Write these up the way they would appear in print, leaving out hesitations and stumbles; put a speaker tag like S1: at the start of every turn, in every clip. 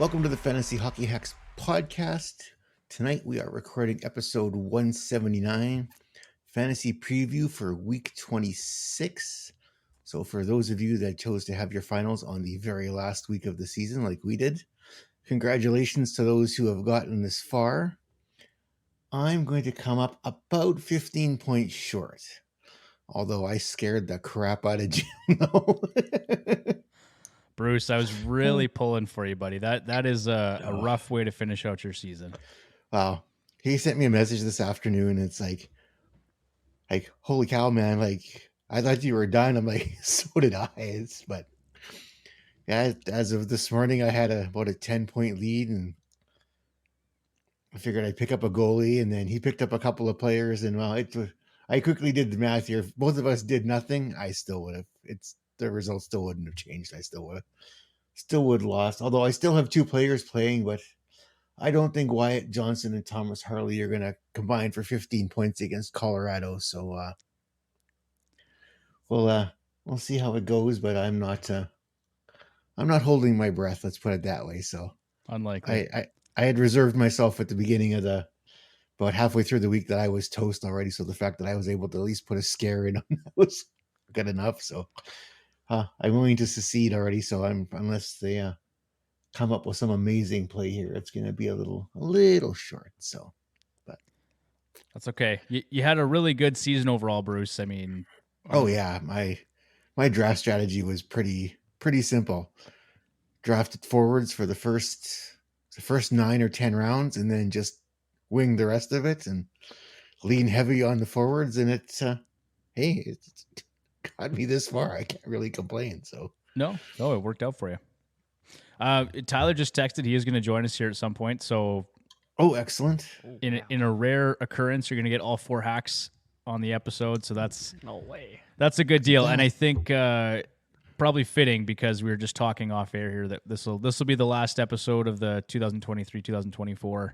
S1: Welcome to the Fantasy Hockey Hacks podcast. Tonight we are recording episode 179, fantasy preview for week 26. So for those of you that chose to have your finals on the very last week of the season like we did, congratulations to those who have gotten this far. I'm going to come up about 15 points short, although I scared the crap out of Jim though.
S2: Bruce, I was really pulling for you, buddy. That is a rough way to finish out your season.
S1: Wow. He sent me a message this afternoon. It's like, holy cow, man. Like, I thought you were done. I'm like, so did I. But yeah, as of this morning, I had about a 10-point lead, and I figured I'd pick up a goalie, and then he picked up a couple of players, and well, I quickly did the math here. If both of us did nothing, I still would have. The results still wouldn't have changed. I still would have lost. Although I still have two players playing, but I don't think Wyatt Johnson and Thomas Harley are going to combine for 15 points against Colorado. So we'll see how it goes. But I'm not holding my breath. Let's put it that way. So
S2: unlikely.
S1: I had reserved myself at the beginning of about halfway through the week that I was toast already. So the fact that I was able to at least put a scare in was good enough. So I'm willing to secede already. So unless they come up with some amazing play here, it's going to be a little short. So, but
S2: that's okay. You had a really good season overall, Bruce. I mean,
S1: oh yeah, my draft strategy was pretty simple. Drafted forwards for the first 9 or 10 rounds, and then just wing the rest of it and lean heavy on the forwards. And it's got me this far. I can't really complain. So
S2: no, it worked out for you. Tyler just texted he is going to join us here at some point. So,
S1: excellent.
S2: In a rare occurrence, you're going to get all 4 hacks on the episode. So that's
S3: no way.
S2: That's a good deal, and I think probably fitting because we were just talking off air here that this will be the last episode of the 2023-2024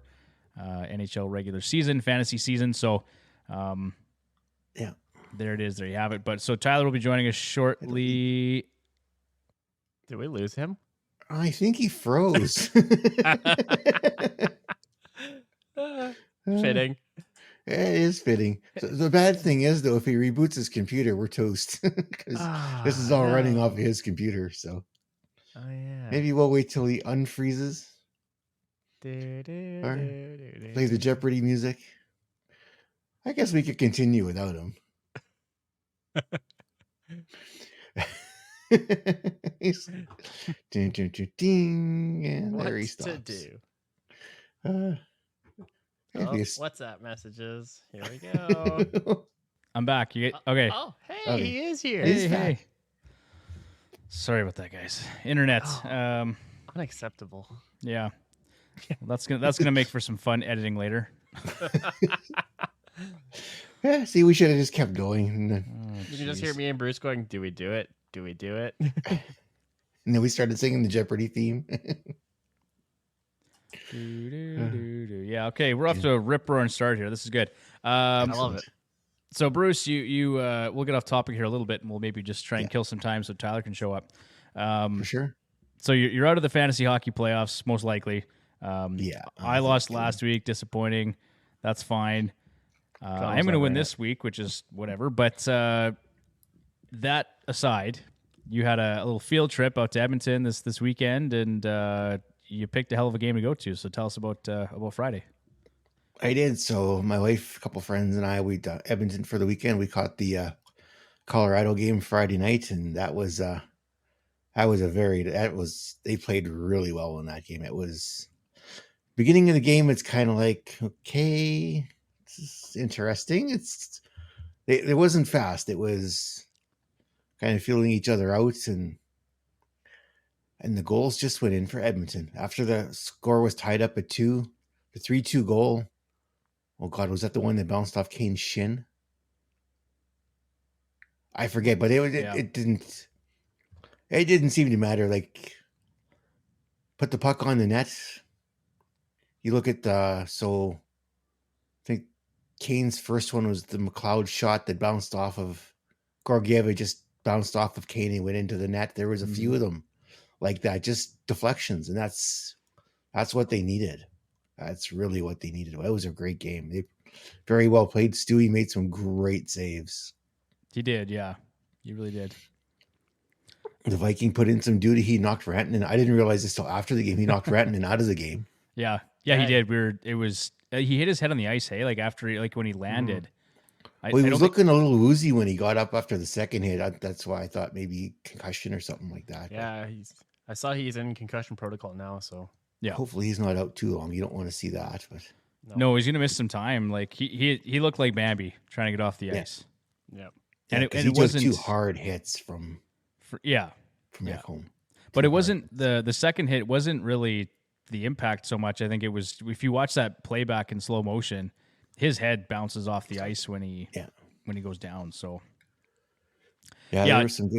S2: NHL regular season, fantasy season. So,
S1: yeah.
S2: There it is. There you have it. But so Tyler will be joining us shortly.
S3: Did we lose him?
S1: I think he froze.
S3: Fitting.
S1: It is fitting. So the bad thing is, though, if he reboots his computer, we're toast because this is all running off of his computer. So maybe we'll wait till he unfreezes. Play the Jeopardy music. I guess we could continue without him. He's ding, ding, ding, ding, and there he stops.
S3: To do?
S1: What's
S3: WhatsApp messages. Here we go.
S2: I'm back. You get, okay.
S3: Oh, hey, okay. He is here.
S2: Hey. Sorry about that, guys. Internet.
S3: Unacceptable.
S2: Yeah. Well, that's gonna make for some fun editing later.
S1: Yeah, see, we should have just kept going.
S3: You can just hear me and Bruce going, "Do we do it? Do we do it?"
S1: And then we started singing the Jeopardy theme.
S2: Yeah, okay, we're off to a rip-roaring start here. This is good.
S3: I love it.
S2: So, Bruce, you we'll get off topic here a little bit, and we'll maybe just try and kill some time so Tyler can show up.
S1: For sure.
S2: So you're out of the fantasy hockey playoffs, most likely. I lost last week. Disappointing. That's fine. I am going to win this week, which is whatever. But that aside, you had a little field trip out to Edmonton this weekend, and you picked a hell of a game to go to. So tell us about Friday.
S1: I did. So my wife, a couple friends, and I, we Edmonton for the weekend. We caught the Colorado game Friday night, and they played really well in that game. It was beginning of the game. It's kind of like, okay, this is interesting. It wasn't fast. It was kind of feeling each other out, and the goals just went in for Edmonton after the score was tied up at 2. The 3-2 goal. Oh God, was that the one that bounced off Kane's shin? I forget, but it didn't. It didn't seem to matter. Like, put the puck on the net. You look at I think Kane's first one was the McLeod shot that bounced off of Gorgieva, just bounced off of Kane and went into the net. There was a few of them like that, just deflections, and that's That's what they needed. That's really what they needed. It was a great game. They very well played. Stewie made some great saves.
S2: He did, yeah. He really did.
S1: The Viking put in some duty. He knocked Rantanen. I didn't realize this till after the game. He knocked Rantanen out of the game.
S2: Yeah, he did. He hit his head on the ice, hey, like after, like when he landed.
S1: He was looking a little woozy when he got up after the second hit. That's why I thought maybe concussion or something like that.
S3: Yeah, I saw he's in concussion protocol now, so
S2: yeah.
S1: Hopefully he's not out too long. You don't want to see that, but
S2: no, he's gonna miss some time. Like he looked like Bambi trying to get off the ice.
S3: Yeah,
S2: and
S1: it wasn't 2 hard hits from back home.
S2: But it wasn't the second hit wasn't really the impact so much. I think it was, if you watch that playback in slow motion, his head bounces off the ice when he goes down. So
S1: there was some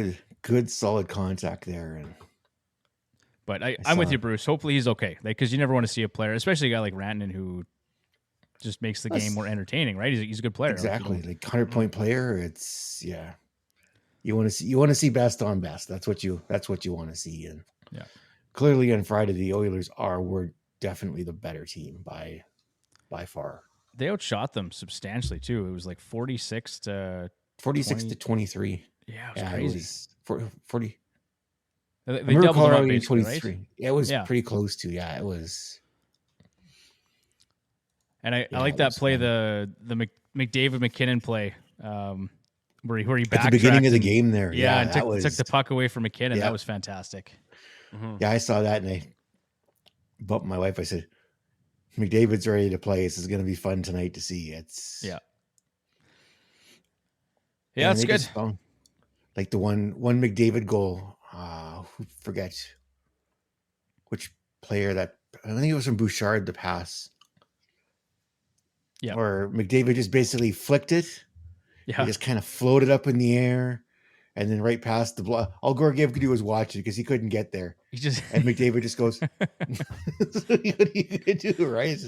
S1: good solid contact there.
S2: But I'm with you, Bruce. Hopefully he's okay, because you never want to see a player, especially a guy like Rantanen, who just makes the game more entertaining, right? He's a good player.
S1: Exactly, like 100-point player. It's you want to see best on best. That's what you want to see. And clearly on Friday the Oilers were definitely the better team by far.
S2: They outshot them substantially too. It was like 46 to
S1: 23.
S2: Yeah, it was crazy.
S1: It was 40.
S2: They doubled
S1: Colorado
S2: them up,
S1: 23.
S2: Right?
S1: It was pretty close to. Yeah, it was.
S2: And I like that play, the McDavid McKinnon play, where he backtracked
S1: at the beginning of the game there.
S2: And took the puck away from McKinnon. That was fantastic.
S1: Mm-hmm. Yeah, I saw that, and I bumped my wife. I said, McDavid's ready to play. This is going to be fun tonight to see.
S2: That's good.
S1: Like the one McDavid goal. Forget which player that. I think it was from Bouchard, the pass.
S2: Yeah.
S1: Or McDavid just basically flicked it.
S2: Yeah.
S1: He just kind of floated up in the air and then right past the block. All Georgiev could do was watch it because he couldn't get there. And McDavid just goes, what are you going to do, right?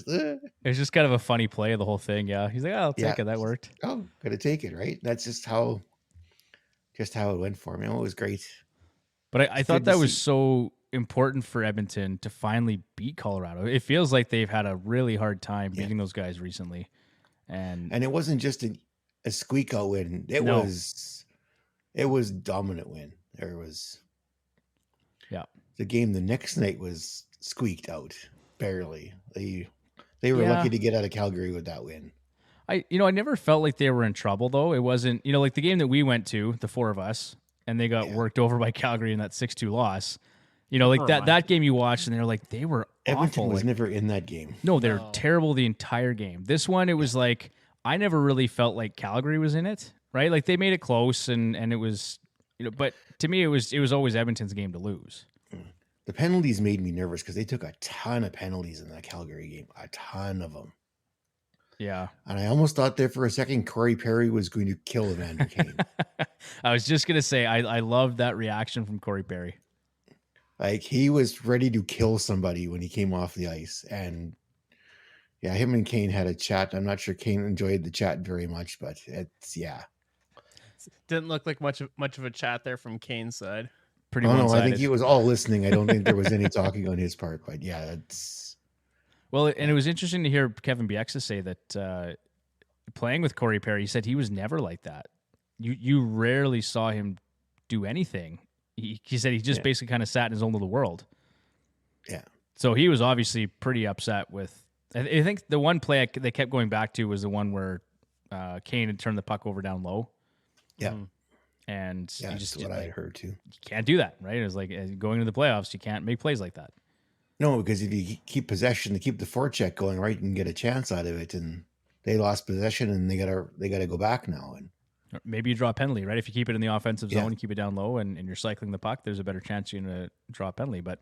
S2: It's just kind of a funny play of the whole thing. Yeah. He's like, I'll take it. That worked.
S1: Oh, gotta take it, right? That's just how it went for me. It was great.
S2: But I thought that was so important for Edmonton to finally beat Colorado. It feels like they've had a really hard time beating those guys recently. And
S1: it wasn't just a squeak out win. It was dominant win. There was the game the next night was squeaked out barely. They were lucky to get out of Calgary with that win.
S2: I never felt like they were in trouble though. It wasn't, like the game that we went to, the four of us, and they got worked over by Calgary in that 6-2 loss. That game you watched and they're like, they were
S1: Edmonton
S2: awful.
S1: Was never in that game.
S2: No, they're terrible the entire game. This one, it was like, I never really felt like Calgary was in it, right? Like they made it close and it was, but to me, it was always Edmonton's game to lose.
S1: The penalties made me nervous because they took a ton of penalties in that Calgary game, a ton of them.
S2: Yeah.
S1: And I almost thought there for a second Corey Perry was going to kill Evander Kane.
S2: I was just going to say, I loved that reaction from Corey Perry.
S1: Like he was ready to kill somebody when he came off the ice. And him and Kane had a chat. I'm not sure Kane enjoyed the chat very much, but
S3: didn't look like much of a chat there from Kane's side.
S2: Pretty one-sided.
S1: No, I think he was all listening. I don't think there was any talking on his part, but that's...
S2: Well, and it was interesting to hear Kevin Bjugstad say that playing with Corey Perry, he said he was never like that. You rarely saw him do anything. He said he just basically kind of sat in his own little world.
S1: Yeah.
S2: So he was obviously pretty upset with... I think the one play they kept going back to was the one where Kane had turned the puck over down low.
S1: Yeah.
S2: And
S1: that's what I heard too.
S2: You can't do that, right? It was like going into the playoffs, you can't make plays like that.
S1: No, because if you keep possession, to keep the forecheck going, right, you can get a chance out of it. And they lost possession, and they gotta go back now. And
S2: maybe you draw a penalty, right? If you keep it in the offensive zone, you keep it down low, and you're cycling the puck, there's a better chance you're gonna draw a penalty. But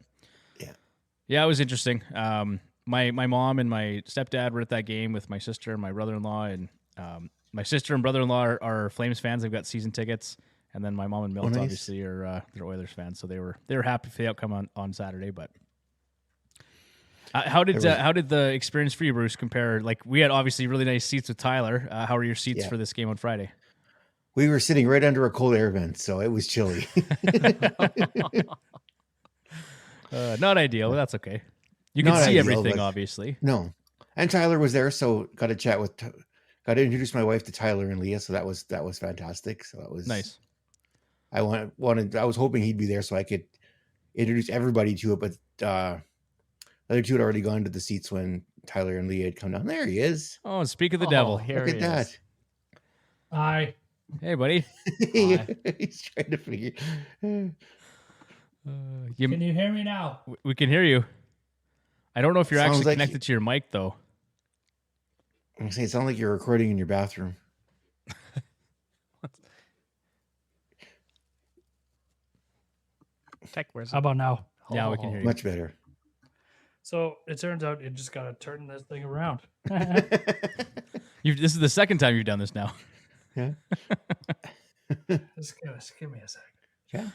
S2: it was interesting. My mom and my stepdad were at that game with my sister and my brother-in-law, and my sister and brother-in-law are Flames fans. They've got season tickets, and then my mom and Milt obviously are they're Oilers fans, so they were happy for the outcome on Saturday, but. How did the experience for you, Bruce, compare? Like, we had obviously really nice seats with Tyler. How were your seats for this game on Friday?
S1: We were sitting right under a cold air vent, so it was chilly.
S2: Not ideal, but that's okay. You can see everything, obviously.
S1: No. And Tyler was there, so got to introduce my wife to Tyler and Leah, so that was fantastic. So that was
S2: nice.
S1: I was hoping he'd be there so I could introduce everybody to it, but the other two had already gone to the seats when Tyler and Leah had come down. There he is.
S2: Oh, speak of the devil.
S3: Here
S1: Look at that.
S4: Hi.
S2: Hey, buddy.
S1: He's trying to figure.
S4: Can you hear me now?
S2: We can hear you. I don't know if you're actually connected to your mic, though.
S1: I'm going to say, it sounds like you're recording in your bathroom.
S4: How about now?
S2: Yeah, we can hear you.
S1: Much better.
S4: So it turns out you just got to turn this thing around.
S2: This is the second time you've done this now.
S1: Yeah.
S4: Just give me a second.
S1: Yeah.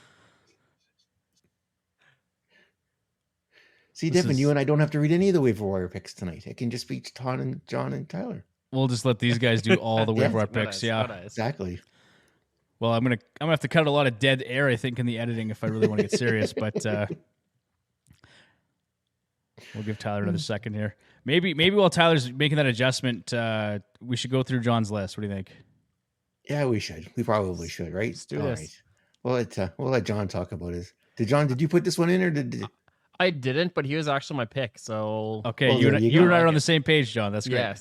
S1: See, Devon, you and I don't have to read any of the waiver wire picks tonight. I can just speak to John and Tyler.
S2: We'll just let these guys do all the waiver wire picks. Yeah,
S1: exactly.
S2: Well, I'm gonna have to cut a lot of dead air, I think, in the editing if I really want to get serious. But we'll give Tyler another second here. Maybe while Tyler's making that adjustment, we should go through John's list. What do you think?
S1: Yeah, we should. We probably should, right?
S3: Let's do this.
S1: Right. We'll let John talk about it. Did you put this one in, or did?
S3: I didn't, but he was actually my pick. So
S2: okay, you and I are on the same page, John. That's great.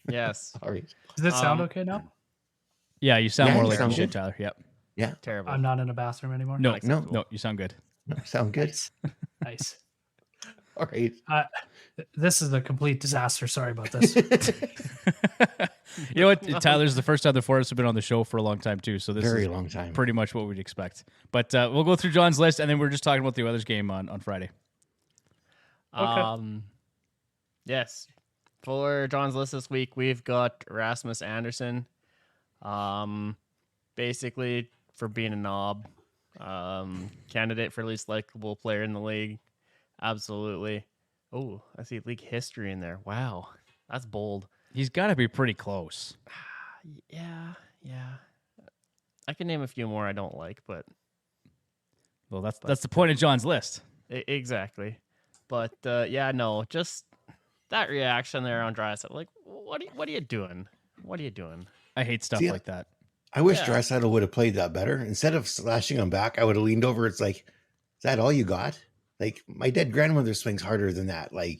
S3: Yes.
S1: All right.
S4: Does this sound okay now?
S2: Yeah, you sound more like you should, Tyler. Yep.
S1: Yeah.
S3: Terrible.
S4: I'm not in a bathroom anymore.
S2: No, you sound good.
S1: Sound good.
S4: Nice.
S1: All right.
S4: This is a complete disaster. Sorry about this.
S2: You know what? Tyler's the first time the four of us have been on the show for a long time, too. So this is
S1: long time.
S2: Pretty much what we'd expect. But we'll go through John's list, and then we're just talking about the Oilers game on Friday.
S4: Okay.
S3: Yes. For John's list this week, we've got Rasmus Andersson. Basically, for being a knob, candidate for least likable player in the league. Absolutely. Oh, I see league history in there. Wow, that's bold.
S2: He's got to be pretty close.
S3: Yeah. I can name a few more I don't like, but
S2: well, that's the point of John's list.
S3: Exactly. But just that reaction there on Draisaitl. Like, what are you doing? What are you doing?
S2: I hate stuff like that.
S1: I wish Draisaitl would have played that better. Instead of slashing him back, I would have leaned over. It's like, is that all you got? Like, my dead grandmother swings harder than that. Like,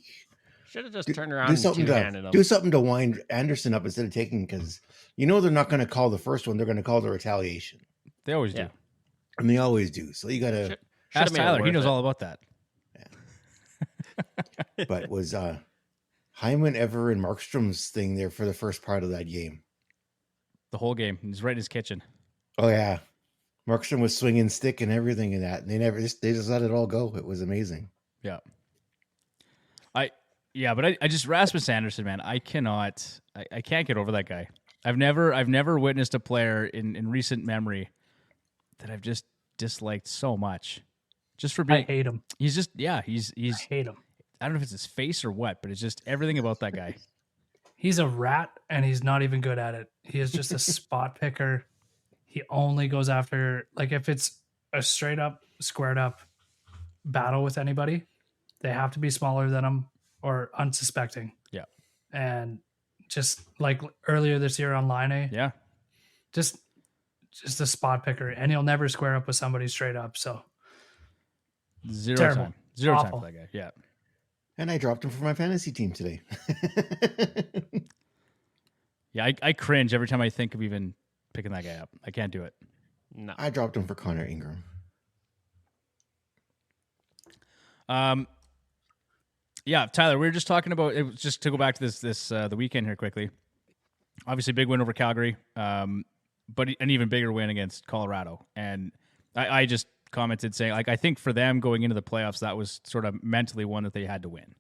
S3: should have just turned around and two-handed him.
S1: Do something to wind Andersson up instead of taking, because they're not going to call the first one. They're going to call the retaliation.
S2: They always do.
S1: And they always do. So you got to
S2: ask Tyler. He knows all about that.
S1: Yeah. But was Hyman ever in Markstrom's thing there for the first part of that game?
S2: The whole game. He's right in his kitchen.
S1: Oh, yeah. Markstrom was swinging stick and everything in that. And they just let it all go. It was amazing.
S2: Yeah. But I just Rasmus Andersson, man. I can't get over that guy. I've never witnessed a player in recent memory that I've just disliked so much. Just for being,
S4: I hate him.
S2: He's just I
S4: hate him.
S2: I don't know if it's his face or what, but it's just everything about that guy.
S4: He's a rat, and he's not even good at it. He is just a spot picker. He only goes after, like, if it's a straight up, squared up battle with anybody, they have to be smaller than him or unsuspecting.
S2: Yeah.
S4: And just like earlier this year on Line,
S2: yeah,
S4: just a spot picker, and he'll never square up with somebody straight up. So
S2: zero
S4: terrible.
S2: time for
S4: Awful.
S2: that guy. Yeah.
S1: And I dropped him for my fantasy team today.
S2: Yeah, I cringe every time I think of even picking that guy up. I can't do it.
S3: No.
S1: I dropped him for Connor Ingram.
S2: Yeah, Tyler, we were just talking about it. Just to go back to this the weekend here quickly. Obviously, big win over Calgary, but an even bigger win against Colorado. And I just commented saying, like, I think for them going into the playoffs, that was sort of mentally one that they had to win.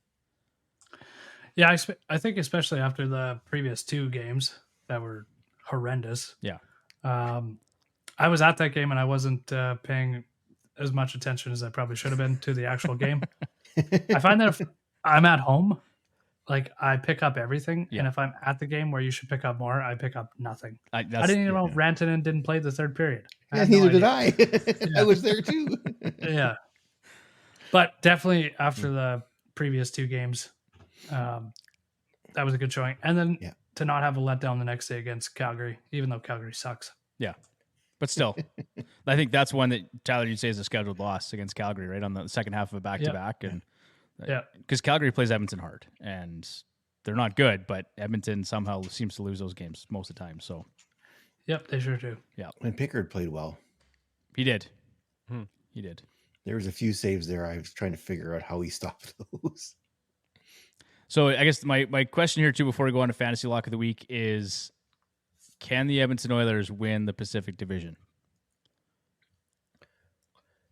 S4: Yeah, I think especially after the previous two games that were horrendous.
S2: Yeah.
S4: I was at that game and I wasn't paying as much attention as I probably should have been to the actual game. I find that if I'm at home, like, I pick up everything. Yeah. And if I'm at the game where you should pick up more, I pick up nothing. I didn't even know Rantanen didn't play the third period.
S1: Neither did I. Yeah. I was there too.
S4: Yeah. But definitely after the previous 2 games. That was a good showing. And then to not have a letdown the next day against Calgary, even though Calgary sucks.
S2: Yeah. But still, I think that's one that Tyler, you'd say is a scheduled loss against Calgary, right? On the second half of a back-to-back. And because Calgary plays Edmonton hard, and they're not good, but Edmonton somehow seems to lose those games most of the time. So,
S4: yep, they sure do.
S1: Yeah. And Pickard played well.
S2: He did. He did.
S1: There was a few saves there. I was trying to figure out how he stopped those.
S2: So I guess my question here, too, before we go on to Fantasy Lock of the Week is, can the Edmonton Oilers win the Pacific Division?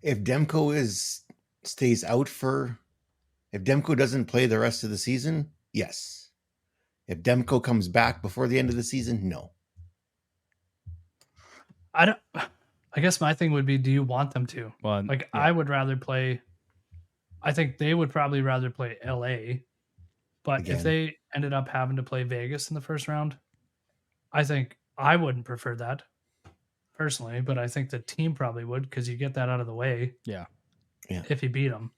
S1: If Demko stays out if Demko doesn't play the rest of the season, yes. If Demko comes back before the end of the season, no.
S4: I guess my thing would be, do you want them to?
S2: Well,
S4: I would rather play. I think they would probably rather play LA, but if they ended up having to play Vegas in the first round, I think I wouldn't prefer that personally, but I think the team probably would, because you get that out of the way.
S2: Yeah.
S4: If you beat them.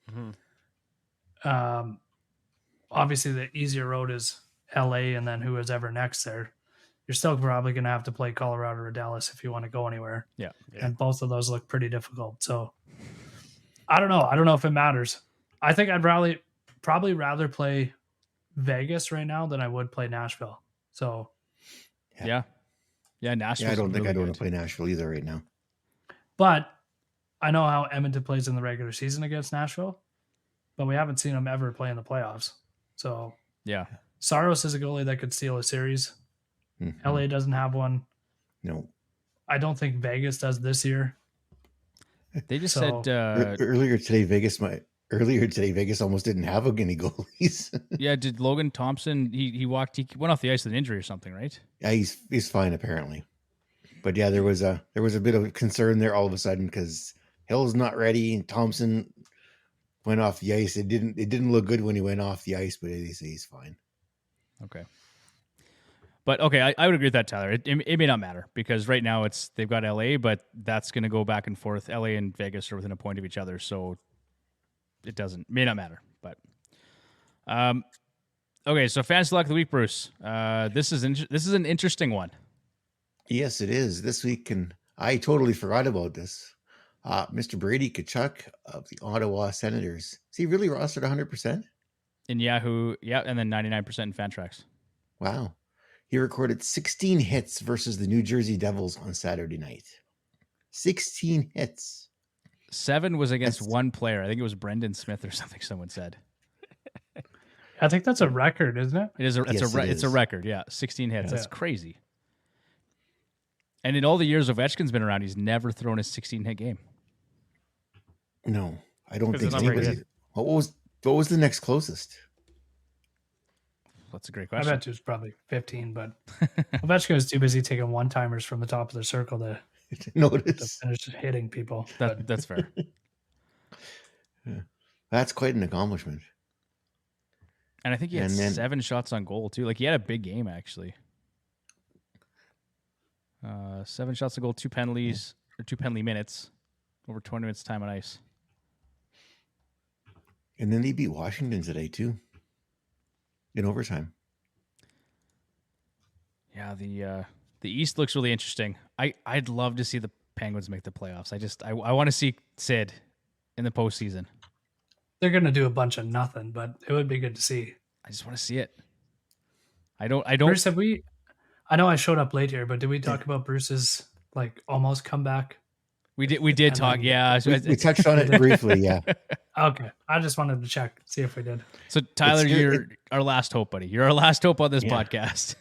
S4: Obviously the easier road is LA, and then who is ever next there. You're still probably going to have to play Colorado or Dallas if you want to go anywhere.
S2: Yeah.
S4: And both of those look pretty difficult. So I don't know. I don't know if it matters. I think I'd probably rather play Vegas right now than I would play Nashville. So
S2: yeah, Nashville.
S1: I don't think I'd want to play Nashville either right now.
S4: But I know how Edmonton plays in the regular season against Nashville, but we haven't seen them ever play in the playoffs. So
S2: yeah,
S4: Saros is a goalie that could steal a series. LA doesn't have one.
S1: No.
S4: I don't think Vegas does this year.
S2: They just said
S1: earlier today Vegas almost didn't have any goalies.
S2: Yeah, did Logan Thompson he went off the ice with an injury or something, right?
S1: Yeah, he's fine apparently. But yeah, there was a bit of concern there all of a sudden because Hill's not ready and Thompson went off the ice. It didn't look good when he went off the ice, but they say he's fine.
S2: Okay. But okay, I would agree with that, Tyler. It may not matter because right now they've got LA, but that's going to go back and forth. LA and Vegas are within a point of each other, so it may not matter. But okay, so Fantasy Lock of the Week, Bruce. This is an interesting one.
S1: Yes, it is this week, and I totally forgot about this. Mr. Brady Tkachuk of the Ottawa Senators. Is he really rostered 100%?
S2: In Yahoo, yeah, and then 99% in Fantrax.
S1: Wow. He recorded 16 hits versus the New Jersey Devils on Saturday night. 16 hits.
S2: 7 was against one player. I think it was Brendan Smith or something someone said.
S4: I think that's a record, isn't it?
S2: It is. It's a record, yeah. 16 hits. That's crazy. And in all the years Ovechkin's been around, he's never thrown a 16-hit game.
S1: No, I don't think anybody. What was the next closest?
S2: That's a great question.
S4: I bet it was probably 15, but Ovechkin was too busy taking one-timers from the top of the circle to
S1: notice.
S4: To finish hitting people.
S2: That's fair.
S1: Yeah. That's quite an accomplishment.
S2: And I think he had 7 shots on goal, too. Like, he had a big game, actually. 7 shots on goal, 2 penalties, or 2 penalty minutes, over 20 minutes time on ice.
S1: And then they beat Washington today, too. In overtime.
S2: Yeah, the East looks really interesting. I'd love to see the Penguins make the playoffs. I want to see Sid in the postseason.
S4: They're going to do a bunch of nothing, but it would be good to see.
S2: I just want to see it. I don't.
S4: Bruce, I know I showed up late here, but did we talk about Bruce's almost comeback?
S2: We did talk. Yeah,
S1: we touched on it briefly. Yeah.
S4: Okay, I just wanted to check, see if we did.
S2: So Tyler, you're our last hope, buddy. You're our last hope on this podcast.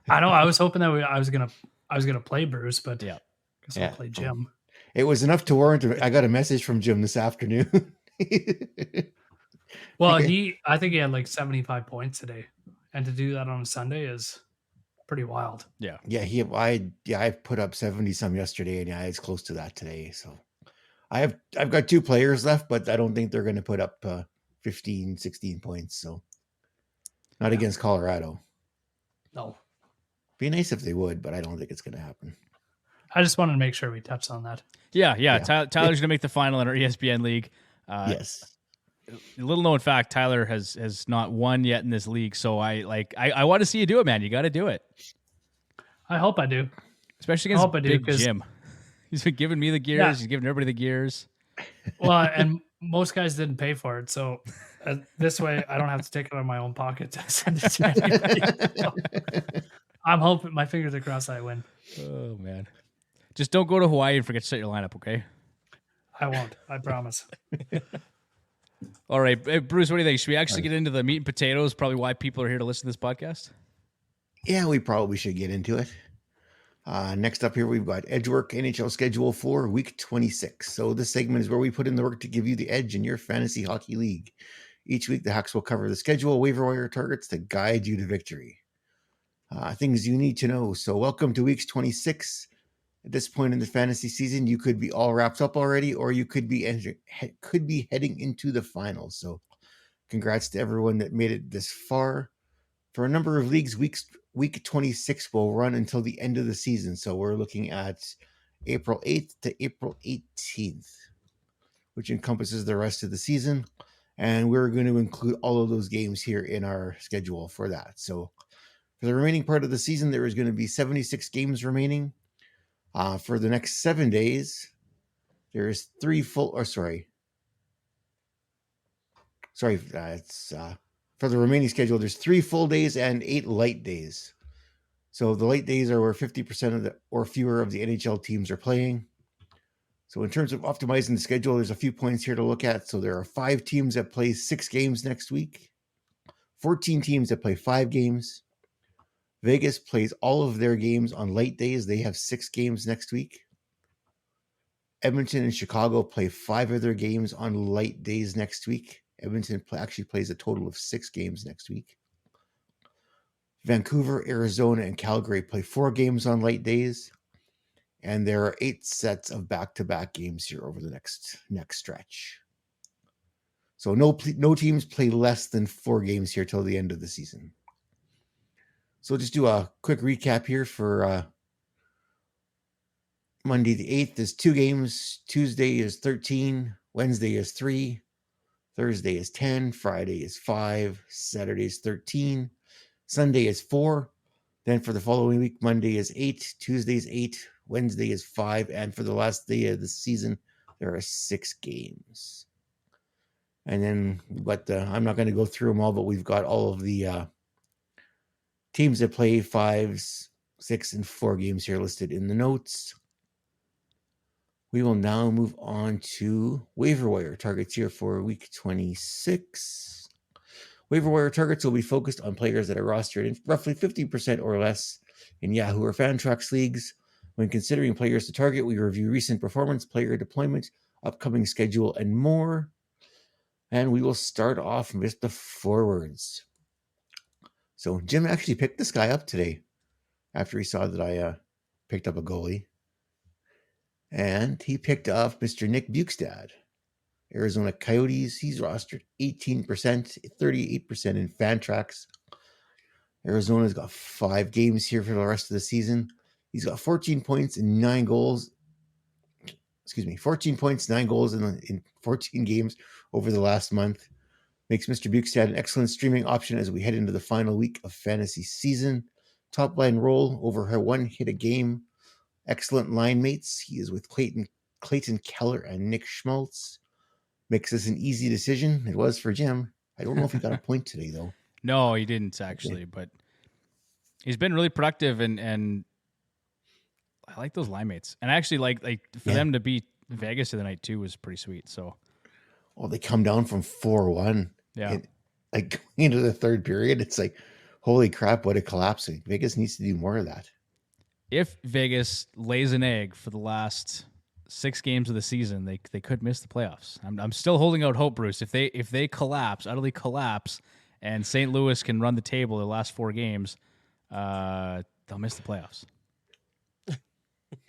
S4: I know. I was hoping that I was gonna play Bruce, but I guess I'll play Jim.
S1: It was enough to warrant. I got a message from Jim this afternoon.
S4: Well, I think he had 75 points today, and to do that on a Sunday is pretty wild.
S2: Yeah.
S1: I put up 70 some yesterday, and it's close to that today. So I've got 2 players left, but I don't think they're going to put up 15, 16 points. So not against Colorado.
S4: No.
S1: Be nice if they would, but I don't think it's going to happen.
S4: I just wanted to make sure we touched on that.
S2: Yeah. Tyler's going to make the final in our ESPN league.
S1: Yes.
S2: little known fact, Tyler has not won yet in this league. So I want to see you do it, man. You got to do it.
S4: I hope I do.
S2: Especially against Big Jim. He's been giving me the gears. Yeah. He's giving everybody the gears.
S4: Well, and most guys didn't pay for it. So this way I don't have to take it out of my own pocket to send it to anybody. I'm hoping, my fingers are crossed, I win.
S2: Oh, man. Just don't go to Hawaii and forget to set your lineup, okay?
S4: I won't. I promise.
S2: All right. Hey, Bruce, what do you think? Should we actually get into the meat and potatoes? Probably why people are here to listen to this podcast?
S1: Yeah, we probably should get into it. Next up here, we've got Edgework NHL schedule for week 26. So this segment is where we put in the work to give you the edge in your fantasy hockey league. Each week, the Hawks will cover the schedule, waiver wire targets to guide you to victory. Things you need to know. So welcome to week 26. At this point in the fantasy season, you could be all wrapped up already, or you could be heading into the finals. So congrats to everyone that made it this far. For a number of leagues, week 26 will run until the end of the season. So we're looking at April 8th to April 18th, which encompasses the rest of the season. And we're going to include all of those games here in our schedule for that. So for the remaining part of the season, there is going to be 76 games remaining. For the next 7 days, there's for the remaining schedule, there's 3 full days and 8 light days. So the light days are where 50% of the or fewer of the NHL teams are playing. So in terms of optimizing the schedule, there's a few points here to look at. So there are 5 teams that play 6 games next week, 14 teams that play 5 games. Vegas plays all of their games on light days. They have 6 games next week. Edmonton and Chicago play 5 of their games on light days next week. Edmonton actually plays a total of 6 games next week. Vancouver, Arizona, and Calgary play 4 games on light days. And there are 8 sets of back-to-back games here over the next stretch. So no teams play less than 4 games here till the end of the season. So just do a quick recap here for Monday the 8th is 2 games. Tuesday is 13. Wednesday is 3. Thursday is 10. Friday is 5. Saturday is 13. Sunday is 4. Then for the following week, Monday is 8. Tuesday is 8. Wednesday is 5. And for the last day of the season, there are 6 games. And then I'm not going to go through them all, but we've got all of the teams that play 5, 6, and 4 games here listed in the notes. We will now move on to waiver wire targets here for week 26. Waiver wire targets will be focused on players that are rostered in roughly 50% or less in Yahoo or Fantrax leagues. When considering players to target, we review recent performance, player deployment, upcoming schedule, and more. And we will start off with the forwards. So Jim actually picked this guy up today after he saw that I picked up a goalie. And he picked up Mr. Nick Bjugstad, Arizona Coyotes. He's rostered 18%, 38% in Fantrax. Arizona's got 5 games here for the rest of the season. He's got 14 points and 9 goals. 14 points, 9 goals in 14 games over the last month. Makes Mr. Bjugstad an excellent streaming option as we head into the final week of fantasy season. Top line role, over 1 hit a game. Excellent line mates. He is with Clayton Keller and Nick Schmaltz. Makes this an easy decision. It was for Jim. I don't know if he got a point today, though.
S2: No, he didn't actually, but he's been really productive, and I like those line mates. And actually, like for them to beat Vegas the night too was pretty sweet. So,
S1: they come down from 4-1.
S2: Yeah,
S1: going into the third period, it's like, holy crap, what a collapse! Vegas needs to do more of that.
S2: If Vegas lays an egg for the last 6 games of the season, they could miss the playoffs. I'm still holding out hope, Bruce. If they utterly collapse, and St. Louis can run the table the last 4 games, they'll miss the playoffs.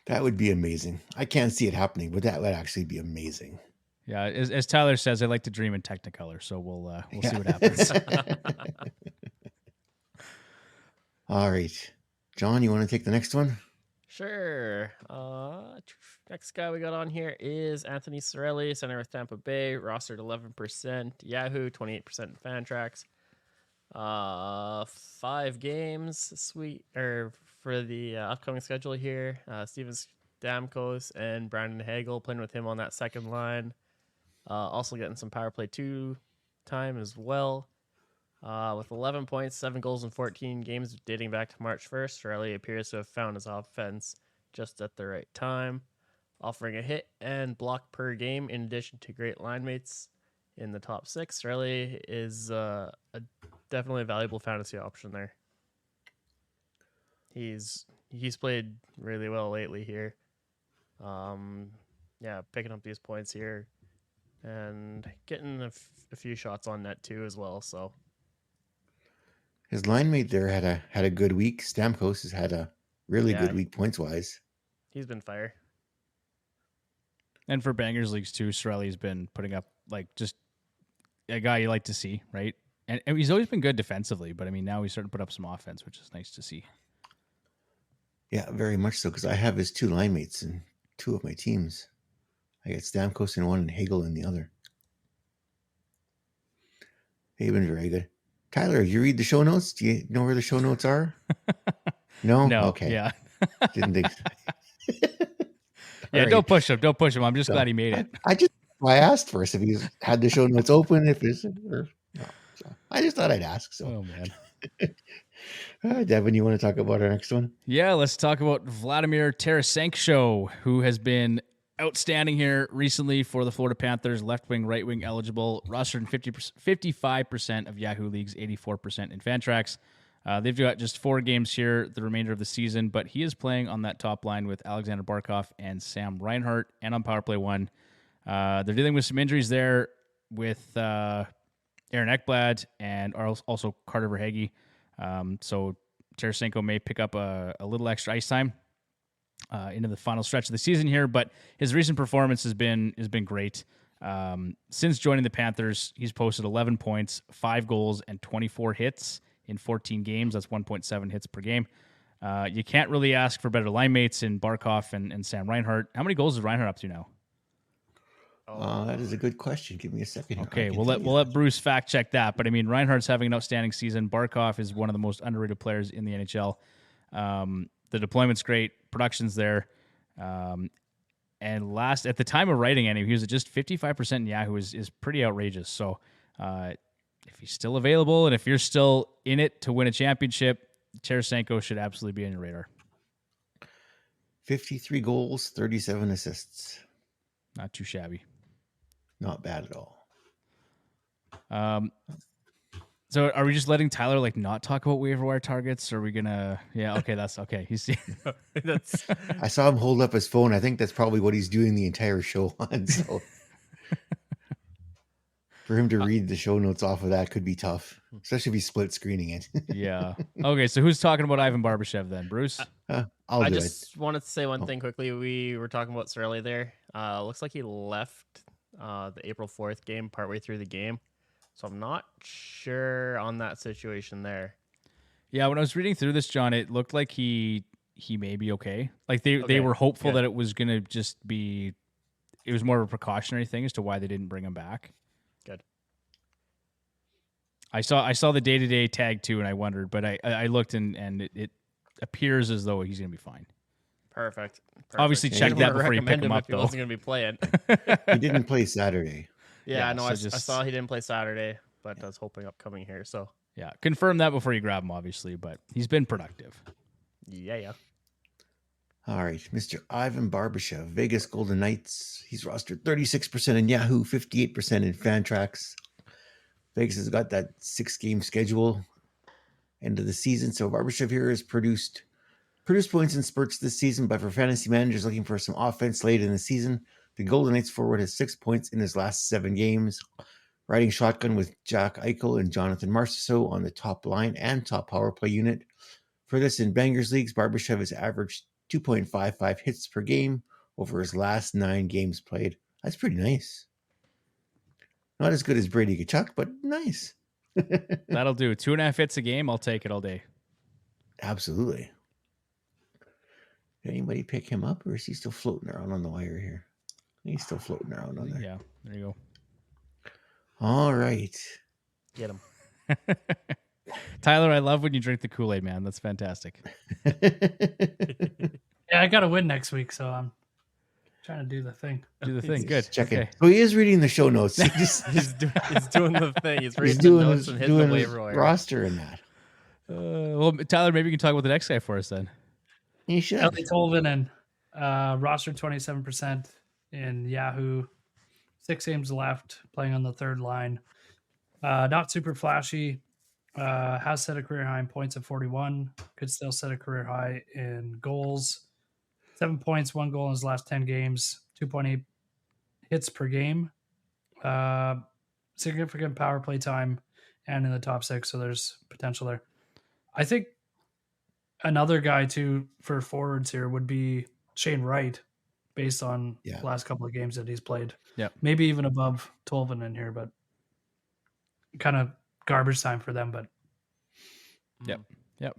S1: That would be amazing. I can't see it happening, but that would actually be amazing.
S2: Yeah, as Tyler says, I like to dream in Technicolor, so we'll see what happens.
S1: All right. John, you want to take the next one?
S3: Sure. Next guy we got on here is Anthony Cirelli, center with Tampa Bay, rostered 11%, Yahoo 28% Fantrax. 5 games for the upcoming schedule here. Steven Stamkos and Brandon Hagel playing with him on that second line. Also getting some power play 2 time as well. With 11 points, 7 goals in 14 games dating back to March 1st, Cirelli appears to have found his offense just at the right time, offering a hit and block per game in addition to great line mates in the top 6. Cirelli is definitely a valuable fantasy option there. He's played really well lately here. Picking up these points here and getting a few shots on net too as well, so
S1: his line mate there had a good week. Stamkos has had a really good week points wise.
S3: He's been fire.
S2: And for bangers leagues too, Cirelli's been putting up just a guy you like to see, right? And he's always been good defensively, but I mean now he's starting to put up some offense, which is nice to see.
S1: Yeah, very much so, because I have his 2 line mates in 2 of my teams. I got Stamkos in one and Hagel in the other. They've been very good. Tyler, you read the show notes? Do you know where the show notes are? No?
S2: No.
S1: Okay.
S2: Yeah.
S1: Didn't think so.
S2: Yeah,
S1: right.
S2: Don't push him. Don't push him. I'm just glad he made it.
S1: I asked first if he's had the show notes open, no. So I just thought I'd ask. So.
S2: Oh, man.
S1: Devon, you want to talk about our next one?
S2: Yeah, let's talk about Vladimir TarasenkSHOW, who has been outstanding here recently for the Florida Panthers, left wing, right wing eligible, rostered in 55% of Yahoo leagues, 84% in Fantrax. They've got just 4 games here the remainder of the season, but he is playing on that top line with Alexander Barkov and Sam Reinhart, and on power play 1. They're dealing with some injuries there with Aaron Ekblad and also Carter Verhaeghe. So Tarasenko may pick up a little extra ice time into the final stretch of the season here, but his recent performance has been great. Since joining the Panthers, he's posted 11 points, 5 goals, and 24 hits in 14 games. That's 1.7 hits per game. You can't really ask for better line mates in Barkov and Sam Reinhart. How many goals is Reinhart up to now?
S1: That is a good question. Give me a second.
S2: Okay, we'll let Bruce fact check that. But I mean, Reinhardt's having an outstanding season. Barkov is one of the most underrated players in the NHL. The deployment's great, production's there. And at the time of writing, he was at just 55% in Yahoo is pretty outrageous. So if he's still available and if you're still in it to win a championship, Tarasenko should absolutely be on your radar.
S1: 53 goals, 37 assists.
S2: Not too shabby.
S1: Not bad at all.
S2: So are we just letting Tyler not talk about waiver wire targets? Or are we gonna? Yeah, okay, that's okay. He's
S3: that's.
S1: I saw him hold up his phone. I think that's probably what he's doing the entire show on. So for him to read the show notes off of that could be tough, especially if he's split screening it.
S2: Yeah. Okay, so who's talking about Ivan Barbashev then, Bruce?
S1: I
S3: just wanted to say one thing quickly. We were talking about Cirelli there. Looks like he left the April 4th game partway through the game. So I'm not sure on that situation there. Yeah,
S2: when I was reading through this, John, it looked like he may be okay. They were hopeful that it was going to just be... It was more of a precautionary thing as to why they didn't bring him back.
S3: Good.
S2: I saw the day-to-day tag too, and I wondered, but I looked and it appears as though he's going to be fine.
S3: Perfect.
S2: Obviously, check that before you pick him up, though.
S3: He wasn't going to be playing.
S1: He didn't play Saturday.
S3: Yeah, no, I saw he didn't play Saturday, but I was hoping upcoming here. So
S2: yeah, confirm that before you grab him, obviously, but he's been productive.
S3: Yeah.
S1: All right, Mr. Ivan Barbashev, Vegas Golden Knights. He's rostered 36% in Yahoo, 58% in Fantrax. Vegas has got that 6-game schedule end of the season, so Barbashev here has produced points in spurts this season, but for fantasy managers looking for some offense late in the season, the Golden Knights forward has 6 points in his last 7 games, riding shotgun with Jack Eichel and Jonathan Marchessault on the top line and top power play unit. For this in Bangers Leagues, Barbashev has averaged 2.55 hits per game over his last 9 games played. That's pretty nice. Not as good as Brady Tkachuk, but nice.
S2: That'll do. 2.5 hits a game. I'll take it all day.
S1: Absolutely. Did anybody pick him up, or is he still floating around on the wire here? He's still floating around on there.
S2: Yeah, there you go.
S1: All right.
S3: Get him.
S2: Tyler, I love when you drink the Kool-Aid, man. That's fantastic.
S4: Yeah, I got to win next week, so I'm trying to do the thing.
S2: Do the thing. Good.
S1: Checking.
S2: Okay.
S1: So he is reading the show notes.
S3: He's doing the thing. He's reading the notes and hitting the waiver wire.
S1: Roster in that.
S2: Well, Tyler, maybe you can talk about the next guy for us then.
S1: You should.
S4: Ellie Tolvanen, roster 27% in Yahoo. 6 games left, playing on the third line. Not super flashy. Has set a career high in points at 41. Could still set a career high in goals. 7 points, 1 goal in his last 10 games. 2.8 hits per game. Significant power play time and in the top 6, so there's potential there. I think another guy too for forwards here would be Shane Wright, based on the last couple of games that he's played.
S2: Yeah,
S4: maybe even above Tolvanen here, but kind of garbage time for them. But
S2: yep,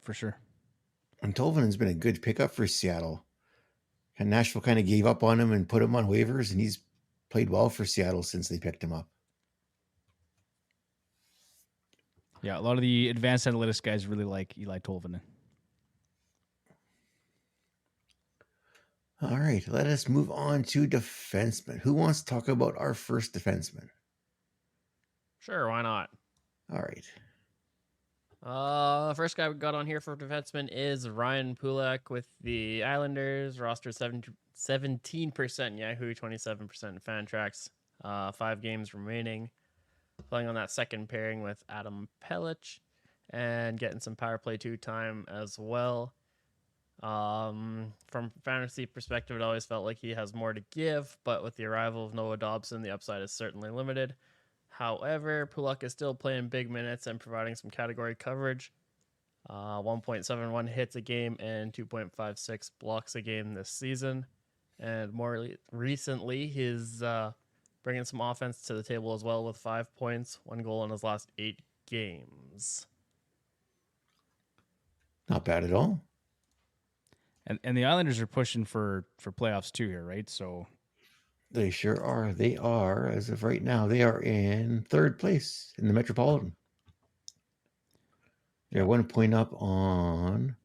S2: for sure.
S1: And Tolvanen's been a good pickup for Seattle. And Nashville kind of gave up on him and put him on waivers, and he's played well for Seattle since they picked him up.
S2: Yeah, a lot of the advanced analytics guys really like Eli Tolvanen.
S1: All right, let us move on to defensemen. Who wants to talk about our first defenseman?
S3: Sure, why not?
S1: All right.
S3: First guy we got on here for defenseman is Ryan Pulak with the Islanders. Roster 17% Yahoo, 27% Fantrax. 5 games remaining. Playing on that second pairing with Adam Pelech and getting some power play 2 time as well. From fantasy perspective, it always felt like he has more to give, but with the arrival of Noah Dobson, the upside is certainly limited. However, Pulak is still playing big minutes and providing some category coverage. 1.71 hits a game and 2.56 blocks a game this season. And more recently, he's bringing some offense to the table as well with 5 points, 1 goal in his last 8 games.
S1: Not bad at all.
S2: And the Islanders are pushing for playoffs too here, right? So
S1: they sure are. They are, as of right now, they are in 3rd place in the Metropolitan. They're 1 point up on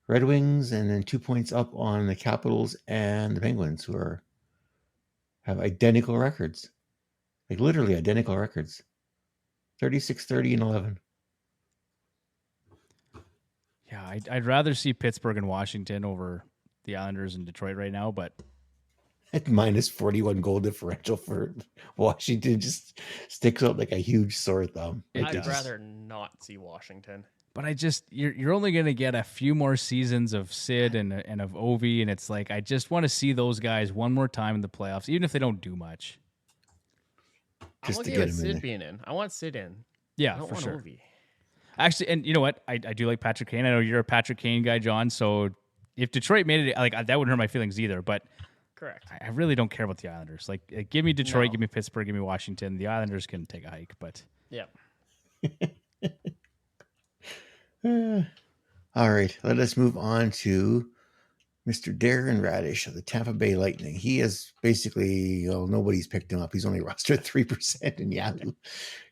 S1: Red Wings and then 2 points up on the Capitals and the Penguins, who have identical records. Like literally identical records. 36, 30, and 11.
S2: Yeah, I'd rather see Pittsburgh and Washington over the Islanders and Detroit right now, but
S1: at minus 41 goal differential for Washington just sticks out like a huge sore thumb.
S3: I'd rather not see Washington.
S2: But you're only going to get a few more seasons of Sid and of Ovi, and it's like I just want to see those guys one more time in the playoffs, even if they don't do much.
S3: Just to get Sid being in. I want Sid in.
S2: Yeah,
S3: I don't
S2: for
S3: want
S2: sure.
S3: Ovi.
S2: Actually, and you know what? I do like Patrick Kane. I know you're a Patrick Kane guy, John. So if Detroit made it, like that wouldn't hurt my feelings either. But
S3: correct,
S2: I really don't care about the Islanders. Like give me Detroit, give me Pittsburgh, give me Washington. The Islanders can take a hike, but
S3: yeah.
S1: All right, let us move on to Mr. Darren Radish of the Tampa Bay Lightning. He is basically, nobody's picked him up. He's only rostered 3% in Yahoo,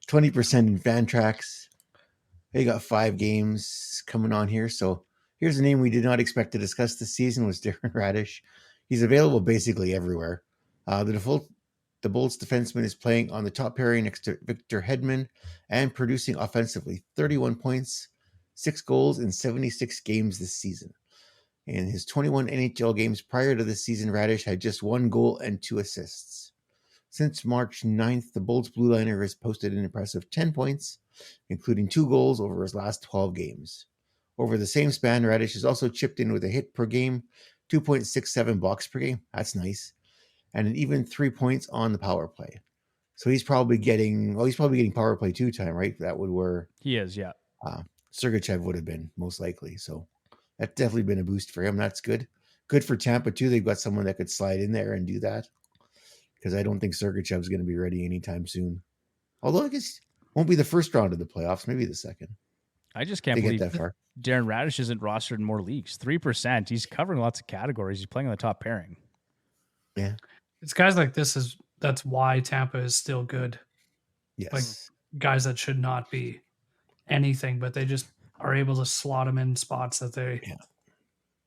S1: 20% in Fantrax. They got 5 games coming on here. So here's a name we did not expect to discuss this season was Darren Radish. He's available basically everywhere. The Bolts defenseman is playing on the top pairing next to Victor Hedman and producing offensively 31 points, 6 goals in 76 games this season. In his 21 NHL games prior to this season, Radish had just 1 goal and 2 assists. Since March 9th, the Bolts blue liner has posted an impressive 10 points, including 2 goals over his last 12 games. Over the same span, Radish has also chipped in with a hit per game, 2.67 blocks per game. That's nice. And an even 3 points on the power play. So he's probably getting power play 2 time, right? That would where
S2: he is, yeah.
S1: Sergachev would have been most likely. So that's definitely been a boost for him. That's good. Good for Tampa too. They've got someone that could slide in there and do that. Because I don't think Sergachev's going to be ready anytime soon. Although I guess won't be the first round of the playoffs, maybe the second.
S2: I just can't believe Darren Radish isn't rostered in more leagues. 3%. He's covering lots of categories. He's playing on the top pairing.
S1: Yeah.
S4: It's guys like this that's why Tampa is still good.
S1: Yes.
S4: Like guys that should not be anything, but they just are able to slot them in spots that they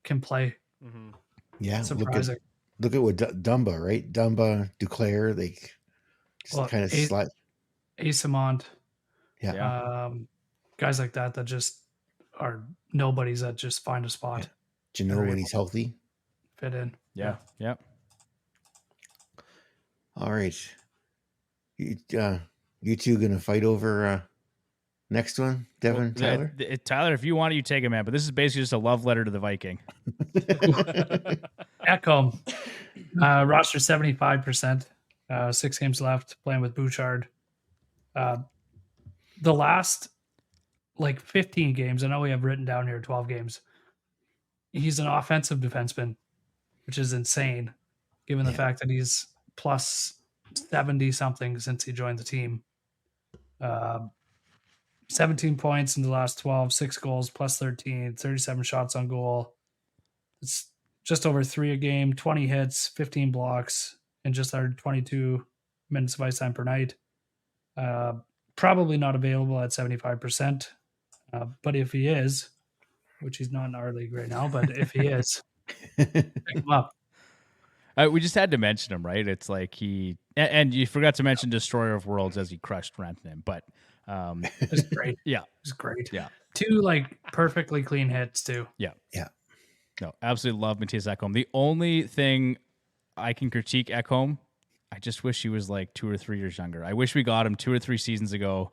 S4: can play.
S3: Mm-hmm.
S1: Yeah.
S4: Surprising.
S1: Look at what Dumba, right? Dumba, Duclair, they just kind of slide.
S4: Asamont.
S1: Yeah.
S4: Guys like that just are nobodies that just find a spot.
S1: Do you know when he's healthy?
S4: Fit in.
S2: Yeah.
S1: All right. You two going to fight over next one? Devon, Tyler?
S2: Tyler, if you want it, you take it, man. But this is basically just a love letter to the Viking.
S4: Ekholm. Roster 75%. 6 games left, playing with Bouchard. The last 15 games, I know we have written down here 12 games. He's an offensive defenseman, which is insane given the fact that he's plus 70 something since he joined the team. 17 points in the last 12, 6 goals, plus 13, 37 shots on goal. It's just over 3 a game, 20 hits, 15 blocks, and just under 22 minutes of ice time per night. Probably not available at 75%. But if he is, which he's not in our league right now, but if he is, pick him up.
S2: We just had to mention him, right? It's like and you forgot to mention Destroyer of Worlds as he crushed Rantanen, but
S4: it's great.
S2: Yeah.
S4: It's great.
S2: Yeah.
S4: 2 perfectly clean hits too.
S2: Yeah. No, absolutely love Matthias Ekholm. The only thing I can critique Ekholm, I just wish he was 2 or 3 years younger. I wish we got him 2 or 3 seasons ago.